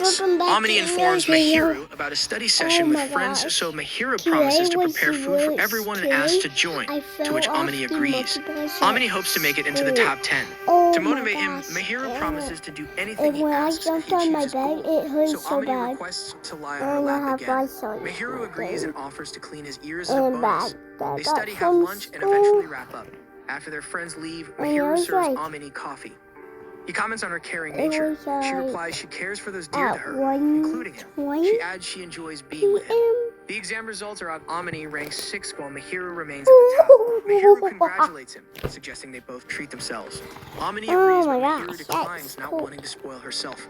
Amini informs Mahiru about a study session with friends, so Mahiru promises to prepare food for everyone and asks to join, to which Amini agrees. Amini hopes to make it into the top 10. To motivate him, Mahiru promises to do anything he asks if he achieves his goal. So Amini requests to lie on her lap again. Mahiru agrees and offers to clean his ears as a bonus. They study, have lunch, and eventually wrap up. After their friends leave, Mahiru serves Amini coffee. He comments on her caring nature. She replies she cares for those dear to her, including him. She adds she enjoys being with him. The exam results are out. Amini ranks 6th while Mahiru remains at the top. Mahiru congratulates him, suggesting they both treat themselves. Amini agrees, but Mahiru declines, not wanting to spoil herself.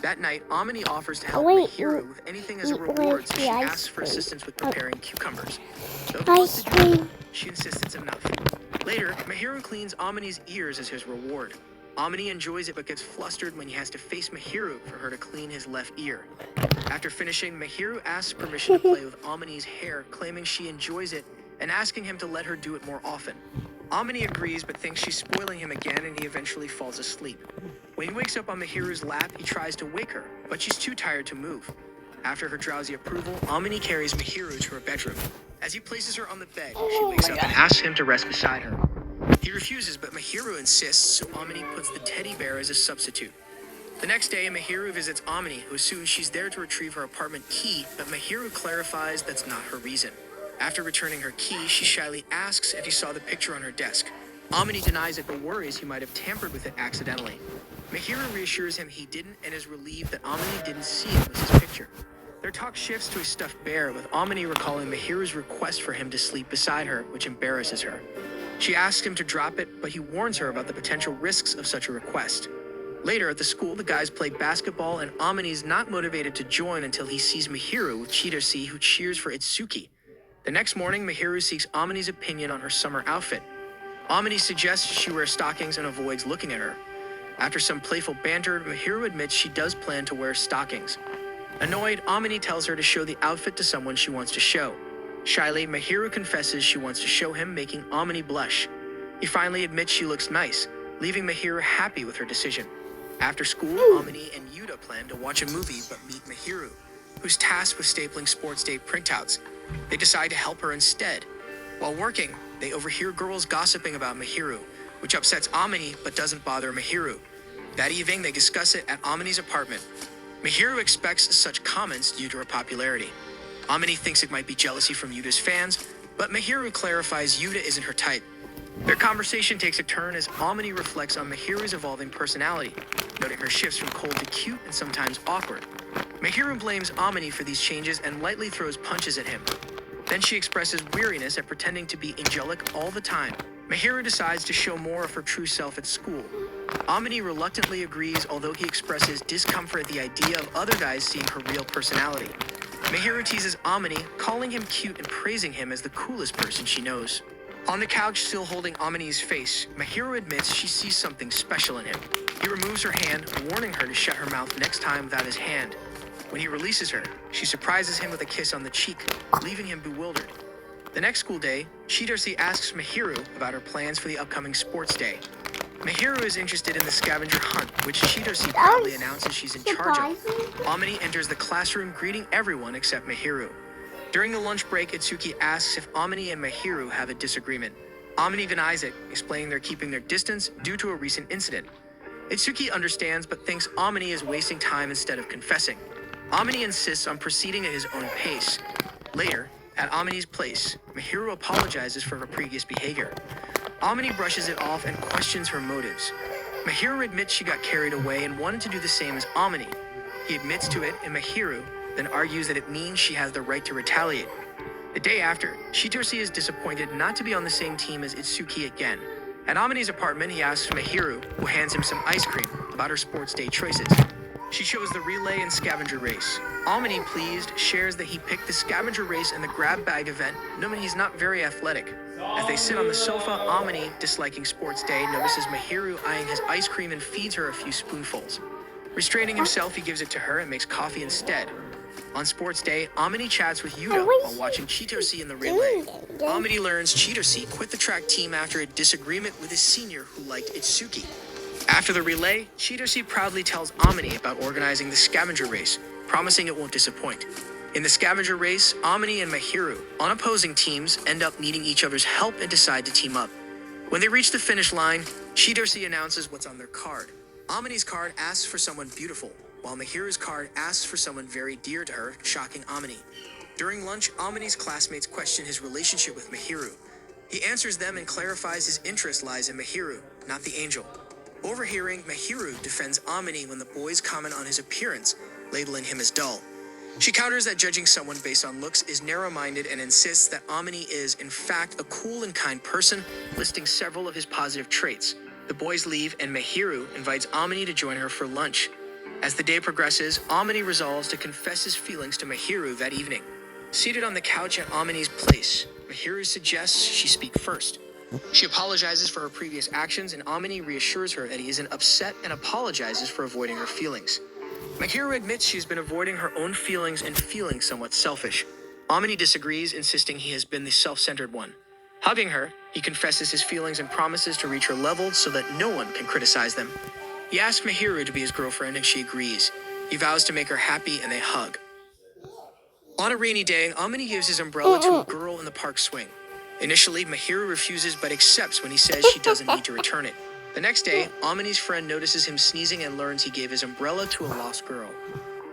That night, Amini offers to help Mahiru with anything as a reward, so she asks for assistance with preparing cucumbers. Though he wants to do it, she insists it's enough. Later, Mahiru cleans Amini's ears as his reward. Amini enjoys it but gets flustered when he has to face Mahiru for her to clean his left ear. After finishing, Mahiru asks permission to play with Amini's hair, claiming she enjoys it and asking him to let her do it more often. Amini agrees but thinks she's spoiling him again, and he eventually falls asleep. When he wakes up on Mahiru's lap, he tries to wake her, but she's too tired to move. After her drowsy approval, Amini carries Mahiru to her bedroom. As he places her on the bed, she wakes up and asks him to rest beside her. He refuses, but Mahiru insists, so Amini puts the teddy bear as a substitute. The next day, Mahiru visits Amini, who assumes she's there to retrieve her apartment key, but Mahiru clarifies that's not her reason. After returning her key, she shyly asks if he saw the picture on her desk. Amini denies it, but worries he might have tampered with it accidentally. Mahiru reassures him he didn't and is relieved that Amini didn't see it was his picture. Their talk shifts to a stuffed bear, with Amini recalling Mahiru's request for him to sleep beside her, which embarrasses her. She asks him to drop it, but he warns her about the potential risks of such a request. Later at the school, the guys play basketball, and Amini's not motivated to join until he sees Mahiru with Chidori, who cheers for Itsuki. The next morning, Mahiru seeks Amini's opinion on her summer outfit. Amini suggests she wear stockings and avoids looking at her. After some playful banter, Mahiru admits she does plan to wear stockings. Annoyed, Amini tells her to show the outfit to someone she wants to show. Shyly, Mahiru confesses she wants to show him, making Amini blush. He finally admits she looks nice, leaving Mahiru happy with her decision. After school, Amini and Yuta plan to watch a movie but meet Mahiru, who's tasked with stapling Sports Day printouts. They decide to help her instead. While working, they overhear girls gossiping about Mahiru, which upsets Amini but doesn't bother Mahiru. That evening, they discuss it at Amini's apartment. Mahiru expects such comments due to her popularity. Amini thinks it might be jealousy from Yuta's fans, but Mahiru clarifies Yuta isn't her type. Their conversation takes a turn as Amini reflects on Mahiru's evolving personality, noting her shifts from cold to cute and sometimes awkward. Mahiru blames Amini for these changes and lightly throws punches at him. Then she expresses weariness at pretending to be angelic all the time. Mahiru decides to show more of her true self at school. Amini reluctantly agrees, although he expresses discomfort at the idea of other guys seeing her real personality. Mahiru teases Amini, calling him cute and praising him as the coolest person she knows. On the couch, still holding Amini's face, Mahiru admits she sees something special in him. He removes her hand, warning her to shut her mouth next time without his hand. When he releases her, she surprises him with a kiss on the cheek, leaving him bewildered. The next school day, Chidori asks Mahiru about her plans for the upcoming sports day. Mahiru is interested in the scavenger hunt, which Chidori proudly announces she's in charge of. Amini enters the classroom, greeting everyone except Mahiru. During the lunch break, Itsuki asks if Amini and Mahiru have a disagreement. Amini denies it, explaining they're keeping their distance due to a recent incident. Itsuki understands but thinks Amini is wasting time instead of confessing. Amini insists on proceeding at his own pace. Later, at Amini's place, Mahiru apologizes for her previous behavior. Amini brushes it off and questions her motives. Mahiru admits she got carried away and wanted to do the same as Amini. He admits to it, and Mahiru then argues that it means she has the right to retaliate. The day after, Chidori is disappointed not to be on the same team as Itsuki again. At Amini's apartment, he asks Mahiru, who hands him some ice cream, about her sports day choices. She chose the relay and scavenger race. Amini, pleased, shares that he picked the scavenger race and the grab bag event, knowing he's not very athletic. As they sit on the sofa, Amini, disliking sports day, notices Mahiru eyeing his ice cream and feeds her a few spoonfuls. Restraining himself, he gives it to her and makes coffee instead. On sports day, Amini chats with Yuta while watching Chidori in the relay. Amini learns Chidori quit the track team after a disagreement with his senior who liked Itsuki. After the relay, Chidori proudly tells Amini about organizing the scavenger race, promising it won't disappoint. In the scavenger race, Amini and Mahiru, on opposing teams, end up needing each other's help and decide to team up. When they reach the finish line, Chidori announces what's on their card. Amini's card asks for someone beautiful, while Mahiru's card asks for someone very dear to her, shocking Amini. During lunch, Amini's classmates question his relationship with Mahiru. He answers them and clarifies his interest lies in Mahiru, not the angel. Overhearing, Mahiru defends Amini when the boys comment on his appearance, labeling him as dull. She counters that judging someone based on looks is narrow-minded and insists that Amini is, in fact, a cool and kind person, listing several of his positive traits. The boys leave and Mahiru invites Amini to join her for lunch. As the day progresses, Amini resolves to confess his feelings to Mahiru that evening. Seated on the couch at Amini's place, Mahiru suggests she speak first. She apologizes for her previous actions and Amini reassures her that he isn't upset and apologizes for avoiding her feelings. Mahiru admits she's been avoiding her own feelings and feeling somewhat selfish. Amini disagrees, insisting he has been the self-centered one. Hugging her, he confesses his feelings and promises to reach her level so that no one can criticize them. He asks Mahiru to be his girlfriend and she agrees. He vows to make her happy and they hug. On a rainy day, Amini gives his umbrella to a girl in the park swing. Initially, Mahiru refuses but accepts when he says she doesn't need to return it. The next day, Amini's friend notices him sneezing and learns he gave his umbrella to a lost girl.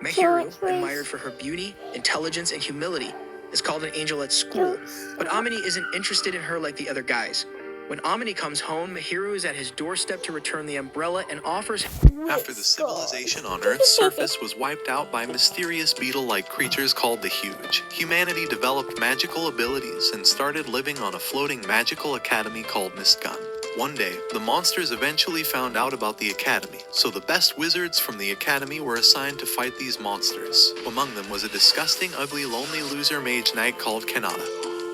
Mahiru, admired for her beauty, intelligence, and humility, is called an angel at school, but Amini isn't interested in her like the other guys. When Amini comes home, Mahiru is at his doorstep to return the umbrella and offers... After the civilization on Earth's surface was wiped out by mysterious beetle-like creatures called the Huge, humanity developed magical abilities and started living on a floating magical academy called Mistgun. One day, the monsters eventually found out about the academy, so the best wizards from the academy were assigned to fight these monsters. Among them was a disgusting, ugly, lonely loser mage knight called Kanata,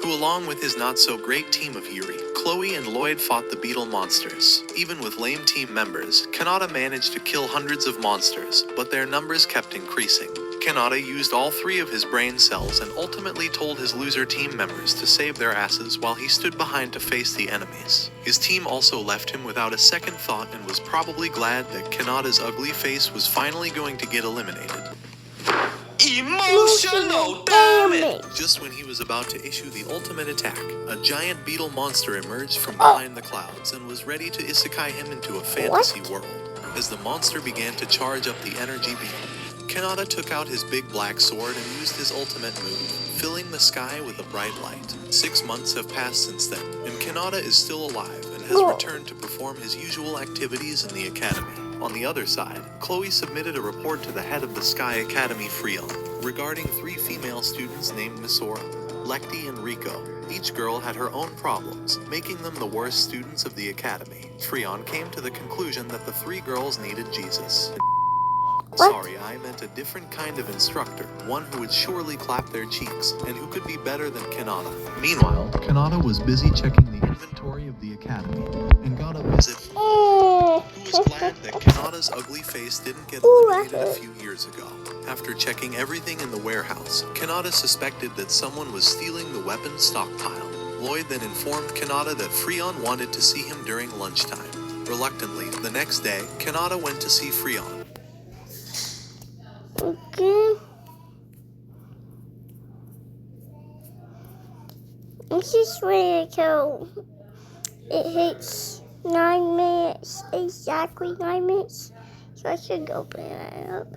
who along with his not-so-great team of Yuri, Chloe and Lloyd fought the beetle monsters. Even with lame team members, Kanata managed to kill hundreds of monsters, but their numbers kept increasing. Kanata used all 3 of his brain cells and ultimately told his loser team members to save their asses while he stood behind to face the enemies. His team also left him without a second thought and was probably glad that Kanata's ugly face was finally going to get eliminated. Emotional damage! Just when he was about to issue the ultimate attack, a giant beetle monster emerged from behind the clouds and was ready to isekai him into a fantasy world. As the monster began to charge up the energy beam, Kanata took out his big black sword and used his ultimate move, filling the sky with a bright light. 6 months have passed since then, and Kanata is still alive and has returned to perform his usual activities in the academy. On the other side, Chloe submitted a report to the head of the Sky Academy, Freon, regarding 3 female students named Misora, Lecty, and Rico. Each girl had her own problems, making them the worst students of the academy. Freon came to the conclusion that the 3 girls needed Jesus. Sorry, I meant a different kind of instructor, one who would surely clap their cheeks, and who could be better than Kanata. Meanwhile, Kanata was busy checking the inventory of the academy, and got a visit from who was glad that Kanata's ugly face didn't get eliminated a few years ago. After checking everything in the warehouse, Kanata suspected that someone was stealing the weapons stockpile. Lloyd then informed Kanata that Freon wanted to see him during lunchtime. Reluctantly, the next day, Kanata went to see Freon. Okay. This is really cool. It hits 9 minutes, exactly 9 minutes. So I should go open it up.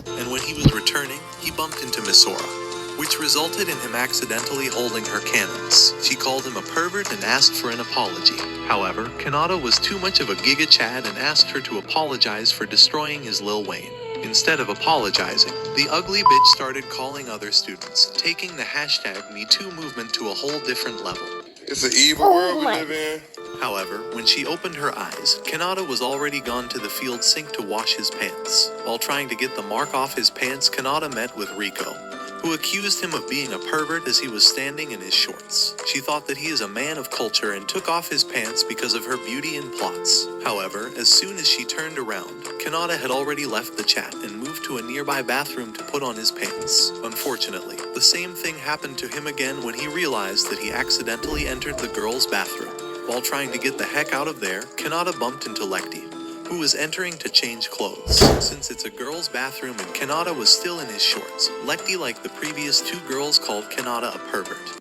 And when he was returning, he bumped into Misora, which resulted in him accidentally holding her cannons. She called him a pervert and asked for an apology. However, Kanata was too much of a Giga Chad and asked her to apologize for destroying his Lil Wayne. Instead of apologizing, the ugly bitch started calling other students, taking the hashtag #MeToo movement to a whole different level. It's an evil world we live in. However, when she opened her eyes, Kanata was already gone to the field sink to wash his pants. While trying to get the mark off his pants, Kanata met with Rico, who accused him of being a pervert as he was standing in his shorts. She thought that he is a man of culture and took off his pants because of her beauty and plots. However, as soon as she turned around, Kanata had already left the chat and moved to a nearby bathroom to put on his pants. Unfortunately, the same thing happened to him again when he realized that he accidentally entered the girls' bathroom. While trying to get the heck out of there, Kanata bumped into Lecty, who was entering to change clothes. Since it's a girl's bathroom and Kanata was still in his shorts, Lecty, like the previous two girls, called Kanata a pervert.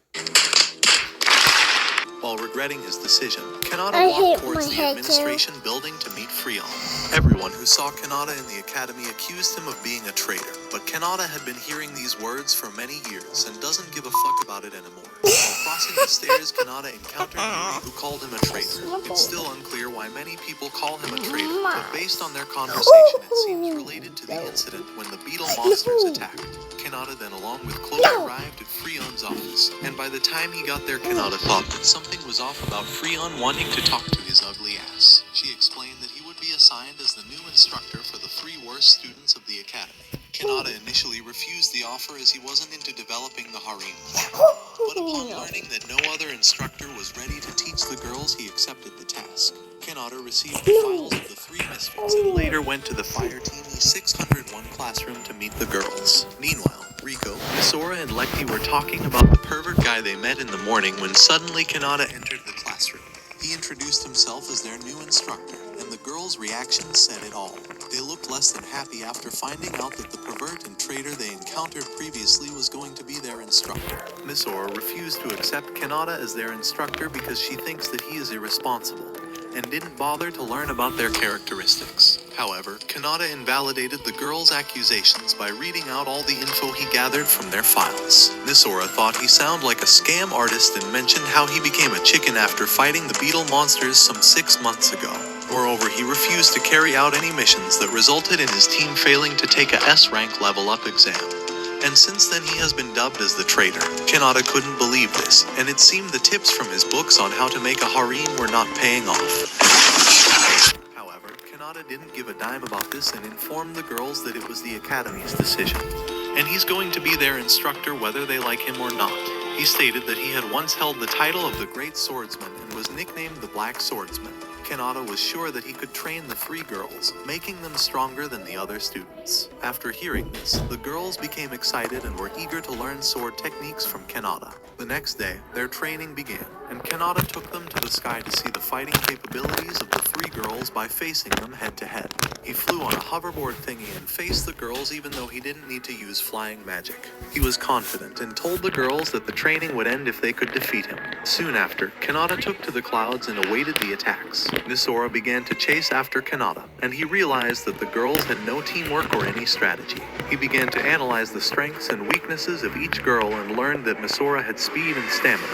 While regretting his decision, Kanata walked towards the administration building to meet Freon. Everyone who saw Kanata in the academy accused him of being a traitor, but Kanata had been hearing these words for many years and doesn't give a fuck about it anymore. While crossing the stairs, Kanata encountered Yuri, who called him a traitor. It's still unclear why many people call him a traitor, but based on their conversation, it seems related to the incident when the beetle monsters attacked. Kanata then, along with Chloe, arrived at Freon's office, and by the time he got there, Kanata thought that something was off about Freon wanting to talk to his ugly ass. She explained that he would be assigned as the new instructor for the 3 worst students of the academy. Kanata initially refused the offer as he wasn't into developing the harem. But upon learning that no other instructor was ready to teach the girls, he accepted the task. Kanata received the files of the 3 misfits and later went to the Fire Team E601 classroom to meet the girls. Meanwhile, Riko, Misora, and Lecty were talking about the pervert guy they met in the morning when suddenly Kanata entered the classroom. He introduced himself as their new instructor, and the girls' reaction said it all. They looked less than happy after finding out that the pervert and traitor they encountered previously was going to be their instructor. Misora refused to accept Kanata as their instructor because she thinks that he is irresponsible, and didn't bother to learn about their characteristics. However, Kanata invalidated the girls' accusations by reading out all the info he gathered from their files. Misora thought he sounded like a scam artist and mentioned how he became a chicken after fighting the beetle monsters some 6 months ago. Moreover, he refused to carry out any missions that resulted in his team failing to take a S-rank level-up exam. And since then he has been dubbed as the traitor. Kanata couldn't believe this, and it seemed the tips from his books on how to make a harem were not paying off. However, Kanata didn't give a dime about this and informed the girls that it was the Academy's decision, and he's going to be their instructor whether they like him or not. He stated that he had once held the title of the Great Swordsman and was nicknamed the Black Swordsman. Kanata was sure that he could train the 3 girls, making them stronger than the other students. After hearing this, the girls became excited and were eager to learn sword techniques from Kanata. The next day, their training began, and Kanata took them to the sky to see the fighting capabilities of the 3 girls by facing them head to head. He flew on a hoverboard thingy and faced the girls even though he didn't need to use flying magic. He was confident and told the girls that the training would end if they could defeat him. Soon after, Kanata took to the clouds and awaited the attacks. Misora began to chase after Kanata, and he realized that the girls had no teamwork or any strategy. He began to analyze the strengths and weaknesses of each girl and learned that Misora had speed and stamina.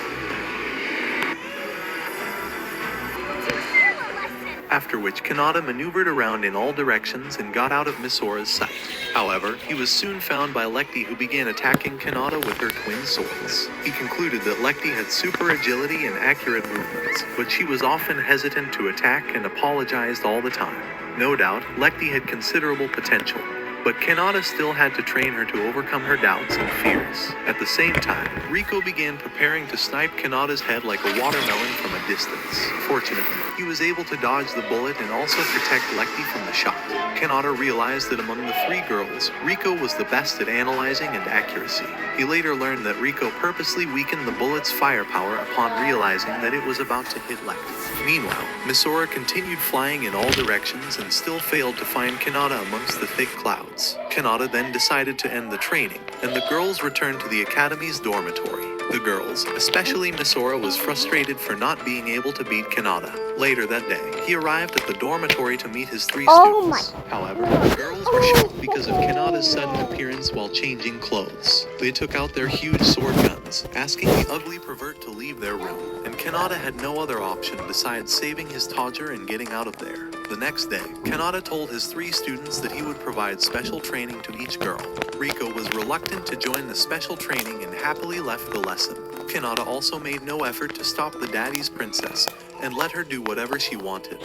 After which Kanata maneuvered around in all directions and got out of Misora's sight. However, he was soon found by Lecty, who began attacking Kanata with her twin swords. He concluded that Lecty had super agility and accurate movements, but she was often hesitant to attack and apologized all the time. No doubt, Lecty had considerable potential, but Kanata still had to train her to overcome her doubts and fears. At the same time, Riko began preparing to snipe Kanata's head like a watermelon from a distance. Fortunately, he was able to dodge the bullet and also protect Lecty from the shot. Kanata realized that among the 3 girls, Riko was the best at analyzing and accuracy. He later learned that Riko purposely weakened the bullet's firepower upon realizing that it was about to hit Lecty. Meanwhile, Misora continued flying in all directions and still failed to find Kanata amongst the thick clouds. Kanata then decided to end the training, and the girls returned to the Academy's dormitory. The girls, especially Misora, was frustrated for not being able to beat Kanata. Later that day, he arrived at the dormitory to meet his 3 students. However, the girls were shocked because of Kanata's sudden appearance while changing clothes. They took out their huge sword guns, asking the ugly pervert to leave their room, and Kanata had no other option besides saving his Todger and getting out of there. The next day, Kanata told his 3 students that he would provide special training to each girl. Riko was reluctant to join the special training and happily left the lesson. Kanata also made no effort to stop the daddy's princess and let her do whatever she wanted.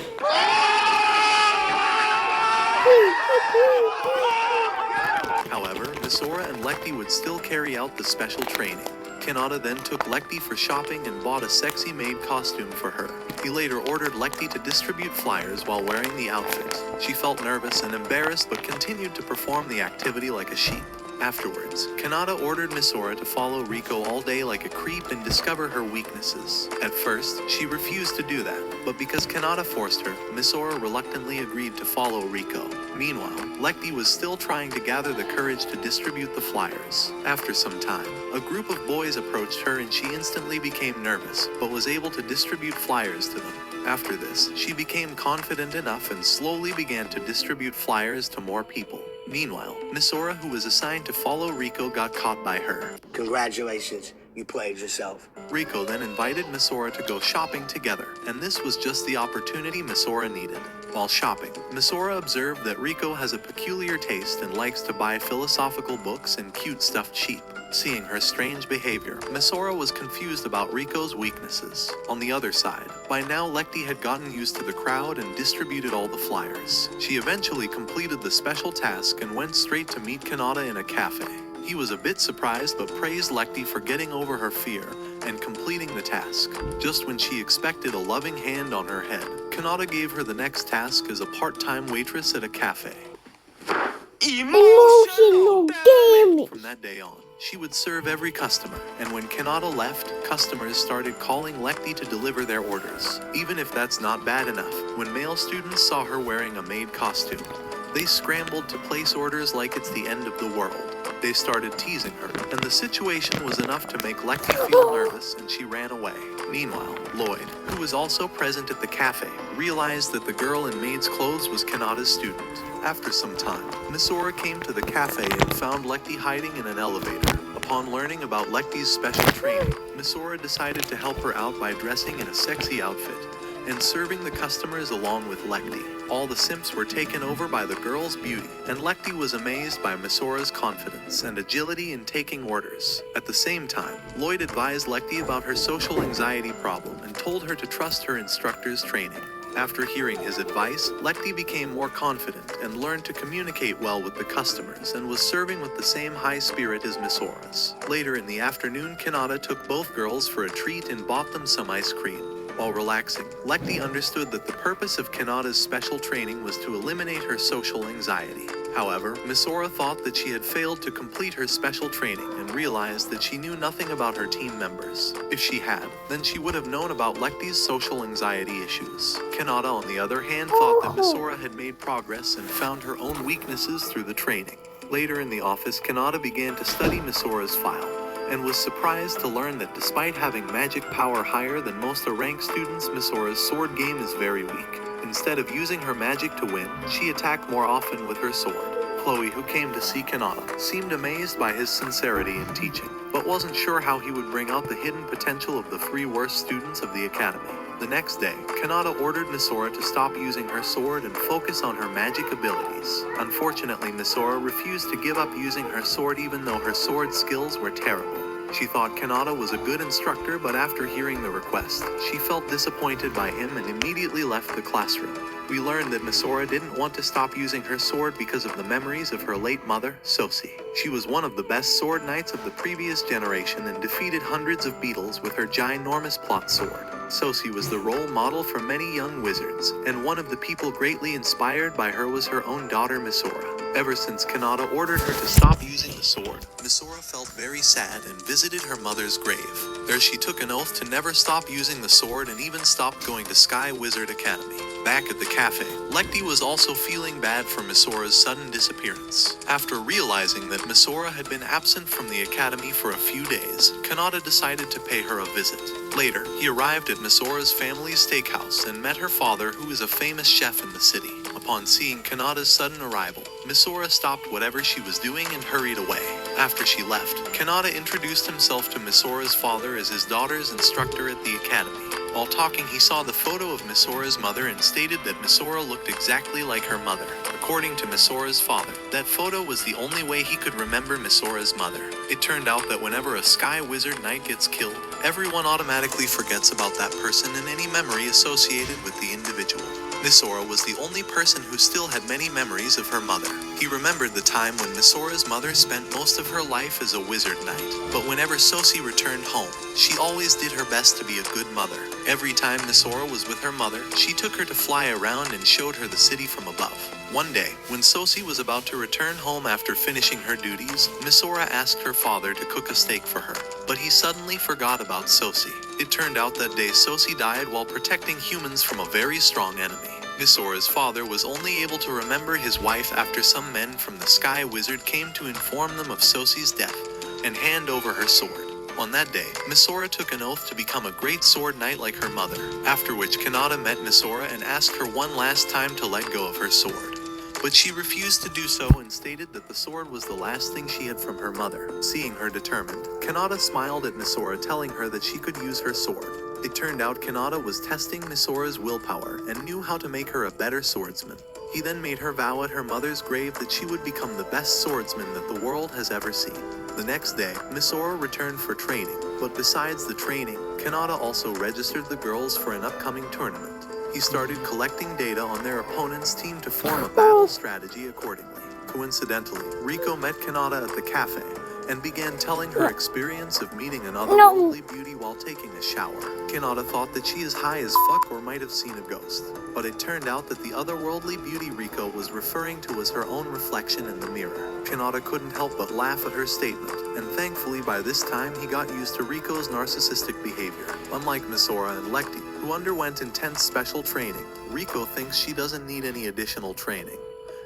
However, Misora and Lecty would still carry out the special training. Kanata then took Lecty for shopping and bought a sexy maid costume for her. He later ordered Lecty to distribute flyers while wearing the outfit. She felt nervous and embarrassed but continued to perform the activity like a sheep. Afterwards, Kanata ordered Misora to follow Riko all day like a creep and discover her weaknesses. At first, she refused to do that, but because Kanata forced her, Misora reluctantly agreed to follow Riko. Meanwhile, Lecty was still trying to gather the courage to distribute the flyers. After some time, a group of boys approached her and she instantly became nervous, but was able to distribute flyers to them. After this, she became confident enough and slowly began to distribute flyers to more people. Meanwhile, Misora, who was assigned to follow Riko, got caught by her. Congratulations, you played yourself. Riko then invited Misora to go shopping together, and this was just the opportunity Misora needed. While shopping, Misora observed that Riko has a peculiar taste and likes to buy philosophical books and cute stuffed sheep. Seeing her strange behavior, Misora was confused about Riko's weaknesses. On the other side, by now Lecty had gotten used to the crowd and distributed all the flyers. She eventually completed the special task and went straight to meet Kanata in a cafe. He was a bit surprised but praised Lecty for getting over her fear and completing the task. Just when she expected a loving hand on her head, Kanata gave her the next task as a part-time waitress at a cafe. Emotional damage. From that day on, she would serve every customer, and when Kanata left, customers started calling Lecty to deliver their orders. Even if that's not bad enough, when male students saw her wearing a maid costume, they scrambled to place orders like it's the end of the world. They started teasing her, and the situation was enough to make Lecty feel nervous, and she ran away. Meanwhile, Lloyd, who was also present at the cafe, realized that the girl in maid's clothes was Kanata's student. After some time, Misora came to the cafe and found Lecty hiding in an elevator. Upon learning about Lecty's special training, Misora decided to help her out by dressing in a sexy outfit and serving the customers along with Lecty. All the simps were taken over by the girl's beauty, and Lecty was amazed by Misora's confidence and agility in taking orders. At the same time, Lloyd advised Lecty about her social anxiety problem and told her to trust her instructor's training. After hearing his advice, Lecty became more confident and learned to communicate well with the customers and was serving with the same high spirit as Misora's. Later in the afternoon, Kanata took both girls for a treat and bought them some ice cream. While relaxing, Lecty understood that the purpose of Kanata's special training was to eliminate her social anxiety. However, Misora thought that she had failed to complete her special training and realized that she knew nothing about her team members. If she had, then she would have known about Lecty's social anxiety issues. Kanata, on the other hand, thought that Misora had made progress and found her own weaknesses through the training. Later in the office, Kanata began to study Misora's file, and was surprised to learn that despite having magic power higher than most rank students, Misora's sword game is very weak. Instead of using her magic to win, she attacked more often with her sword. Chloe, who came to see Kanata, seemed amazed by his sincerity in teaching, but wasn't sure how he would bring out the hidden potential of the 3 worst students of the academy. The next day, Kanata ordered Misora to stop using her sword and focus on her magic abilities. Unfortunately, Misora refused to give up using her sword even though her sword skills were terrible. She thought Kanata was a good instructor, but after hearing the request, she felt disappointed by him and immediately left the classroom. We learned that Misora didn't want to stop using her sword because of the memories of her late mother, Sosie. She was one of the best sword knights of the previous generation and defeated hundreds of beetles with her ginormous plot sword. Sosie was the role model for many young wizards, and one of the people greatly inspired by her was her own daughter Misora. Ever since Kanata ordered her to stop using the sword, Misora felt very sad and visited her mother's grave. There she took an oath to never stop using the sword and even stopped going to Sky Wizard Academy. Back at the cafe, Lecty was also feeling bad for Misora's sudden disappearance. After realizing that Misora had been absent from the academy for a few days, Kanata decided to pay her a visit. Later, he arrived at Misora's family's steakhouse and met her father, who is a famous chef in the city. Upon seeing Kanata's sudden arrival, Misora stopped whatever she was doing and hurried away. After she left, Kanata introduced himself to Misora's father as his daughter's instructor at the academy. While talking, he saw the photo of Misora's mother and stated that Misora looked exactly like her mother. According to Misora's father, that photo was the only way he could remember Misora's mother. It turned out that whenever a Sky Wizard Knight gets killed, everyone automatically forgets about that person and any memory associated with the individual. Misora was the only person who still had many memories of her mother. He remembered the time when Misora's mother spent most of her life as a wizard knight, but whenever Sosi returned home, she always did her best to be a good mother. Every time Misora was with her mother, she took her to fly around and showed her the city from above. One day, when Sosi was about to return home after finishing her duties, Misora asked her father to cook a steak for her, but he suddenly forgot about Sosi. It turned out that day Sosi died while protecting humans from a very strong enemy. Misora's father was only able to remember his wife after some men from the Sky Wizard came to inform them of Sosi's death and hand over her sword. On that day, Misora took an oath to become a great sword knight like her mother, after which Kanata met Misora and asked her one last time to let go of her sword. But she refused to do so and stated that the sword was the last thing she had from her mother. Seeing her determined, Kanata smiled at Misora, telling her that she could use her sword. It turned out Kanata was testing Misora's willpower and knew how to make her a better swordsman. He then made her vow at her mother's grave that she would become the best swordsman that the world has ever seen. The next day, Misora returned for training, but besides the training, Kanata also registered the girls for an upcoming tournament. He started collecting data on their opponent's team to form a battle strategy accordingly. Coincidentally, Riko met Kanata at the cafe and began telling her experience of meeting an otherworldly beauty while taking a shower. Kanata thought that she is high as fuck or might have seen a ghost, but it turned out that the otherworldly beauty Riko was referring to was her own reflection in the mirror. Kanata couldn't help but laugh at her statement, and thankfully by this time he got used to Riko's narcissistic behavior. Unlike Misora and Lecty, who underwent intense special training, Riko thinks she doesn't need any additional training,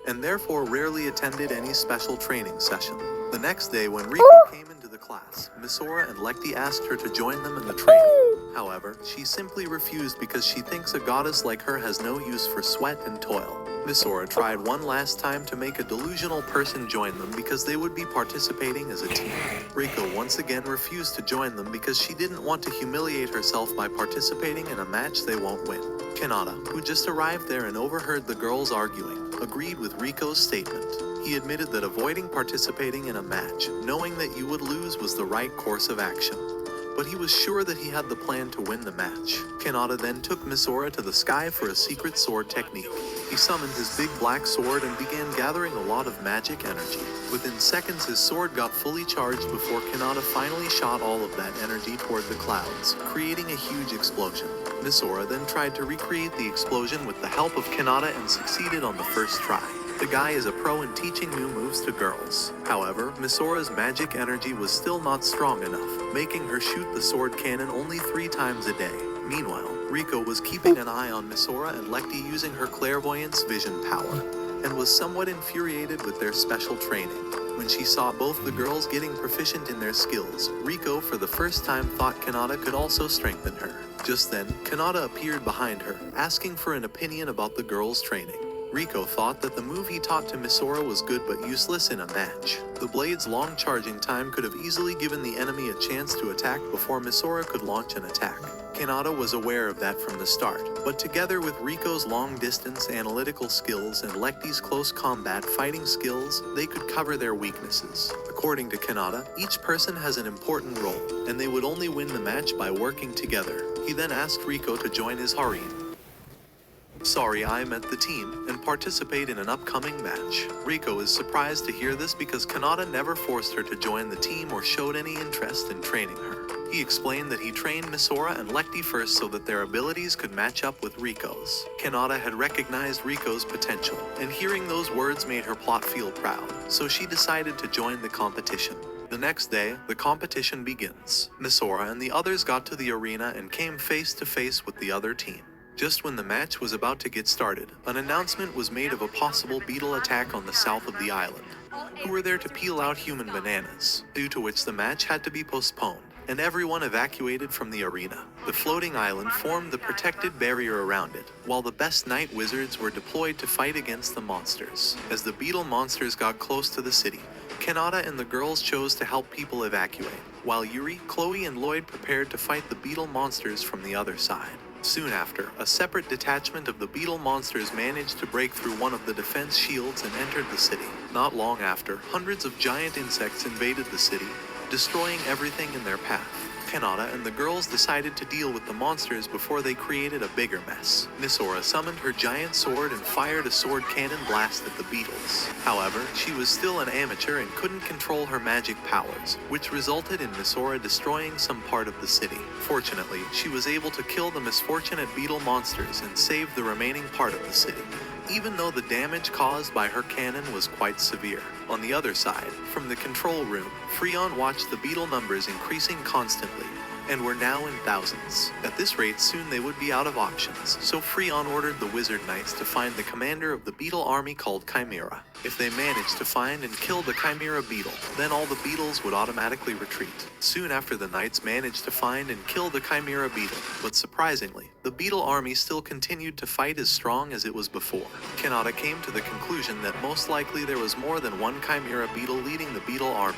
and therefore rarely attended any special training session. The next day when Riko came into the class, Misora and Lecty asked her to join them in the training. However, she simply refused because she thinks a goddess like her has no use for sweat and toil. Misora tried one last time to make a delusional person join them because they would be participating as a team. Riko once again refused to join them because she didn't want to humiliate herself by participating in a match they won't win. Kanata, who just arrived there and overheard the girls arguing, agreed with Riko's statement. He admitted that avoiding participating in a match, knowing that you would lose, was the right course of action, but he was sure that he had the plan to win the match. Kanata then took Misora to the sky for a secret sword technique. He summoned his big black sword and began gathering a lot of magic energy. Within seconds his sword got fully charged before Kanata finally shot all of that energy toward the clouds, creating a huge explosion. Misora then tried to recreate the explosion with the help of Kanata and succeeded on the first try. The guy is a pro in teaching new moves to girls. However, Misora's magic energy was still not strong enough, making her shoot the sword cannon only 3 times a day. Meanwhile, Riko was keeping an eye on Misora and Lecty using her clairvoyance vision power, and was somewhat infuriated with their special training. When she saw both the girls getting proficient in their skills, Riko for the first time thought Kanata could also strengthen her. Just then, Kanata appeared behind her, asking for an opinion about the girls' training. Riko thought that the move he taught to Misora was good but useless in a match. The blade's long charging time could have easily given the enemy a chance to attack before Misora could launch an attack. Kanata was aware of that from the start, but together with Riko's long-distance analytical skills and Lecty's close combat fighting skills, they could cover their weaknesses. According to Kanata, each person has an important role, and they would only win the match by working together. He then asked Riko to join his harem. Sorry, I met the team and participate in an upcoming match. Riko is surprised to hear this because Kanata never forced her to join the team or showed any interest in training her. He explained that he trained Misora and Lecty first so that their abilities could match up with Riko's. Kanata had recognized Riko's potential, and hearing those words made her plot feel proud, so she decided to join the competition. The next day, the competition begins. Misora and the others got to the arena and came face to face with the other team. Just when the match was about to get started, an announcement was made of a possible beetle attack on the south of the island, who were there to peel out human bananas, due to which the match had to be postponed, and everyone evacuated from the arena. The floating island formed the protected barrier around it, while the best night wizards were deployed to fight against the monsters. As the beetle monsters got close to the city, Kanata and the girls chose to help people evacuate, while Yuri, Chloe, and Lloyd prepared to fight the beetle monsters from the other side. Soon after, a separate detachment of the beetle monsters managed to break through one of the defense shields and entered the city. Not long after, hundreds of giant insects invaded the city, destroying everything in their path. Kanata and the girls decided to deal with the monsters before they created a bigger mess. Misora summoned her giant sword and fired a sword cannon blast at the beetles. However, she was still an amateur and couldn't control her magic powers, which resulted in Misora destroying some part of the city. Fortunately, she was able to kill the misfortunate beetle monsters and save the remaining part of the city, even though the damage caused by her cannon was quite severe. On the other side, from the control room, Freon watched the beetle numbers increasing constantly, and were now in thousands. At this rate, soon they would be out of options, so Freon ordered the Wizard Knights to find the commander of the beetle army called Chimera. If they managed to find and kill the Chimera beetle, then all the beetles would automatically retreat. Soon after, the Knights managed to find and kill the Chimera beetle, but surprisingly, the beetle army still continued to fight as strong as it was before. Kanata came to the conclusion that most likely there was more than one Chimera beetle leading the beetle army,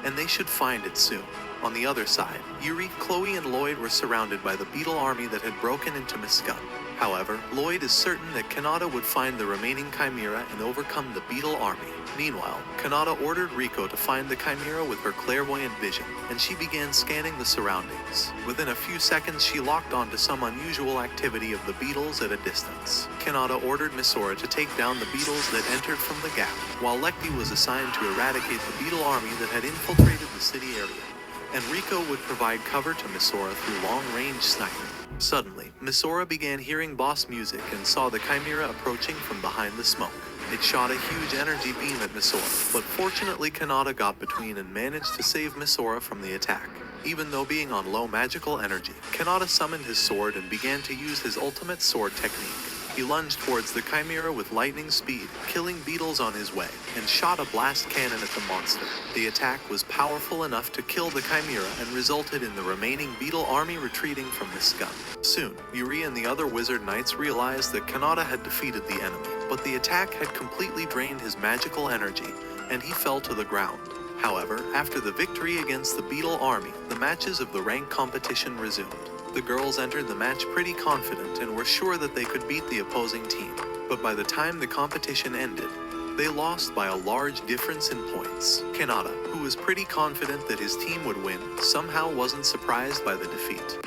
and they should find it soon. On the other side, Yuri, Chloe, and Lloyd were surrounded by the beetle army that had broken into Miss Gun. However, Lloyd is certain that Kanata would find the remaining Chimera and overcome the beetle army. Meanwhile, Kanata ordered Riko to find the Chimera with her clairvoyant vision, and she began scanning the surroundings. Within a few seconds, she locked onto some unusual activity of the beetles at a distance. Kanata ordered Misora to take down the beetles that entered from the gap, while Lekti was assigned to eradicate the beetle army that had infiltrated the city area, and Riko would provide cover to Misora through long-range sniping. Suddenly, Misora began hearing boss music and saw the Chimera approaching from behind the smoke. It shot a huge energy beam at Misora, but fortunately Kanata got between and managed to save Misora from the attack. Even though being on low magical energy, Kanata summoned his sword and began to use his ultimate sword technique. He lunged towards the Chimera with lightning speed, killing beetles on his way, and shot a blast cannon at the monster. The attack was powerful enough to kill the Chimera and resulted in the remaining beetle army retreating from this gun. Soon, Yuri and the other Wizard Knights realized that Kanata had defeated the enemy, but the attack had completely drained his magical energy, and he fell to the ground. However, after the victory against the beetle army, the matches of the rank competition resumed. The girls entered the match pretty confident and were sure that they could beat the opposing team, but by the time the competition ended, they lost by a large difference in points. Kanata, who was pretty confident that his team would win, somehow wasn't surprised by the defeat.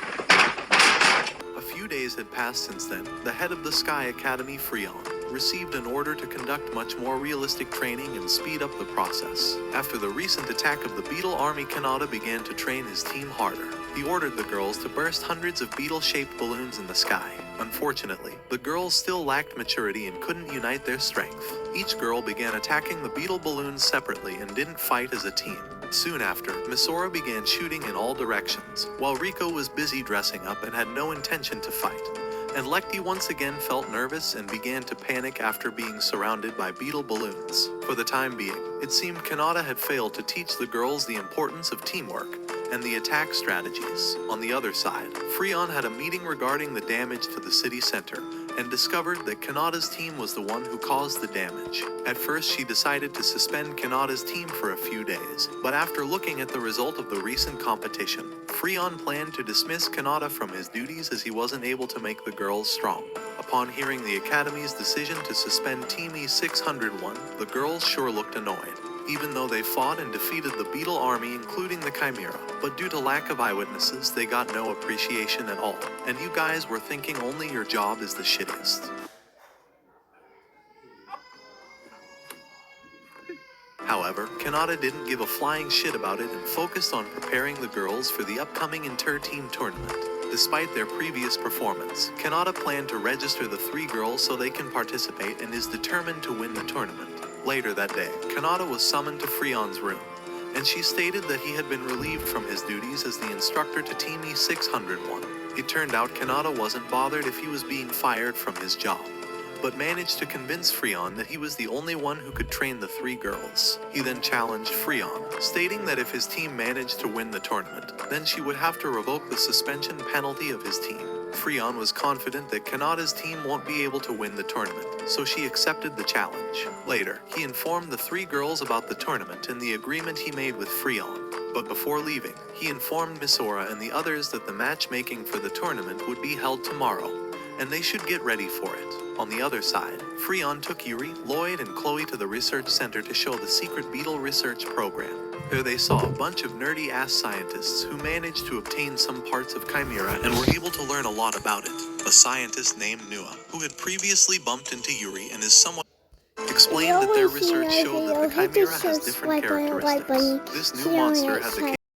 A few days had passed since then. The head of the Sky Academy, Freon, received an order to conduct much more realistic training and speed up the process. After the recent attack of the beetle army, Kanata began to train his team harder. He ordered the girls to burst hundreds of beetle-shaped balloons in the sky. Unfortunately, the girls still lacked maturity and couldn't unite their strength. Each girl began attacking the beetle balloons separately and didn't fight as a team. Soon after, Misora began shooting in all directions, while Riko was busy dressing up and had no intention to fight. And Lekti once again felt nervous and began to panic after being surrounded by beetle balloons. For the time being, it seemed Kanata had failed to teach the girls the importance of teamwork and the attack strategies. On the other side, Freon had a meeting regarding the damage to the city center and discovered that Kanata's team was the one who caused the damage. At first, she decided to suspend Kanata's team for a few days, but after looking at the result of the recent competition, Freon planned to dismiss Kanata from his duties as he wasn't able to make the girls strong. Upon hearing the Academy's decision to suspend Team E601, the girls sure looked annoyed. Even though they fought and defeated the beetle army, including the Chimera, but due to lack of eyewitnesses, they got no appreciation at all. And you guys were thinking only your job is the shittiest. However, Kanata didn't give a flying shit about it and focused on preparing the girls for the upcoming inter-team tournament. Despite their previous performance, Kanata planned to register the 3 girls so they can participate and is determined to win the tournament. Later that day, Kanata was summoned to Freon's room, and she stated that he had been relieved from his duties as the instructor to Team E601. It turned out Kanata wasn't bothered if he was being fired from his job, but managed to convince Freon that he was the only one who could train the 3 girls. He then challenged Freon, stating that if his team managed to win the tournament, then she would have to revoke the suspension penalty of his team. Freon was confident that Kanata's team won't be able to win the tournament, so she accepted the challenge. Later, he informed the 3 girls about the tournament and the agreement he made with Freon. But before leaving, he informed Misora and the others that the matchmaking for the tournament would be held tomorrow, and they should get ready for it. On the other side, Freon took Yuri, Lloyd, and Chloe to the research center to show the secret beetle research program. There they saw a bunch of nerdy-ass scientists who managed to obtain some parts of Chimera and were able to learn a lot about it. A scientist named Nua, who had previously bumped into Yuri and is somewhat explained that their research showed that the Chimera has different characteristics. This new monster had the